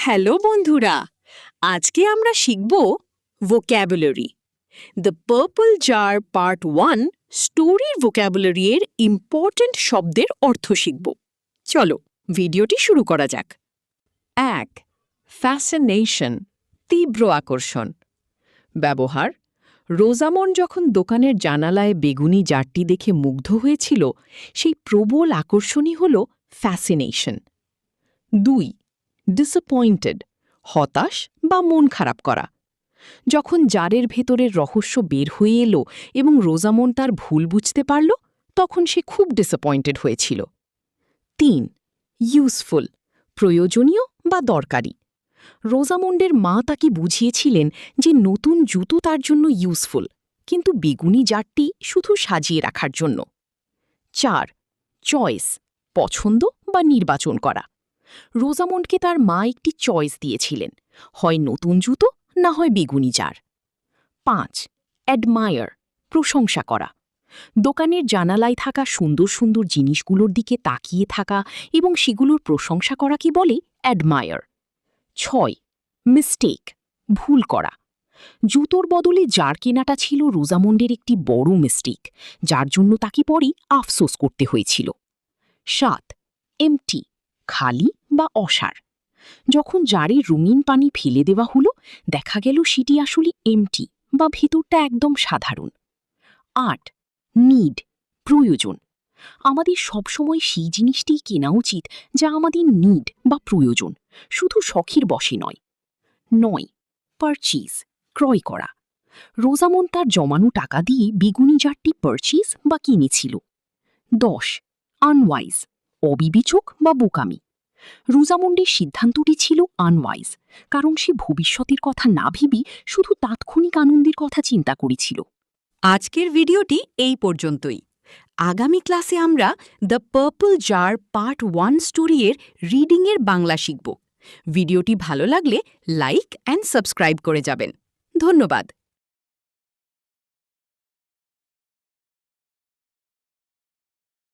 Hello বন্ধুরা, আজকে আমরা শিখব vocabulary. The purple jar part 1 স্টোরির ভোক্যাবুলারি এর ইম্পর্ট্যান্ট শব্দের অর্থ শিখব। চলো ভিডিওটি শুরু করা যাক। 1. ফ্যাসিনেশন, তীব্র আকর্ষণ। ব্যবহার: রোজামন যখন দোকানের জানালায় বেগুনি জারটি দেখে মুগ্ধ হয়েছিল, সেই প্রবল আকর্ষণই হল ফ্যাসিনেশন। 2. ডিসঅ্যাপয়েন্টেড, হতাশ বা মন খারাপ করা। যখন জারের ভেতরের রহস্য বের হয়ে এলো এবং রোজামন তার ভুল বুঝতে পারল, তখন সে খুব ডিসঅ্যাপয়েন্টেড হয়েছিল। 3. ইউজফুল, প্রয়োজনীয় বা দরকারি। রোজামন্ডের মা তাকে বুঝিয়েছিলেন যে নতুন জুতো তার জন্য ইউজফুল, কিন্তু বেগুনি জারটি শুধু সাজিয়ে রাখার জন্য। 4. চয়েস, পছন্দ বা নির্বাচন করা। রোজামন্ডকে তার মা একটি চয়েস দিয়েছিলেন, হয় নতুন জুতো না হয় বেগুনি জার। 5. অ্যাডমায়ার, প্রশংসা করা। দোকানের জানালায় থাকা সুন্দর সুন্দর জিনিসগুলোর দিকে তাকিয়ে থাকা এবং সেগুলোর প্রশংসা করাকে বলে অ্যাডমায়ার। 6. মিস্টেক, ভুল করা। জুতোর বদলে জার কেনাটা ছিল রোজামন্ডের একটি বড় মিস্টেক, যার জন্য তাকে পরে আফসোস করতে হয়েছিল। 7. এমটি, খালি বা অসার। যখন জারের রঙিন পানি ফেলে দেওয়া হলো, দেখা গেল সেটি আসলে এমটি বা ভেতরটা একদম সাধারণ। 8. নিড, প্রয়োজন। আমাদের সবসময় সেই জিনিসটিই কেনা উচিত যা আমাদের নিড বা প্রয়োজন, শুধু শখের বশে নয়। 9. পারচেজ, ক্রয় করা। রোজামন তার জমানো টাকা দিয়ে বেগুনি জারটি পারচেজ বা কিনেছিল। 10. আনওয়াইজ, অবিবেচক বা বোকামি। রোজামন্ডের সিদ্ধান্তটি ছিল আনওয়াইজ, কারণ সে ভবিষ্যতের কথা না ভেবে শুধু তাৎক্ষণিক আনন্দের কথা চিন্তা করেছিল। আজকের ভিডিওটি এই পর্যন্তই। আগামী ক্লাসে আমরা the purple jar part 1 story এর রিডিংয়ের বাংলা শিখব। ভিডিওটি ভালো লাগলে লাইক অ্যান্ড সাবস্ক্রাইব করে যাবেন। ধন্যবাদ।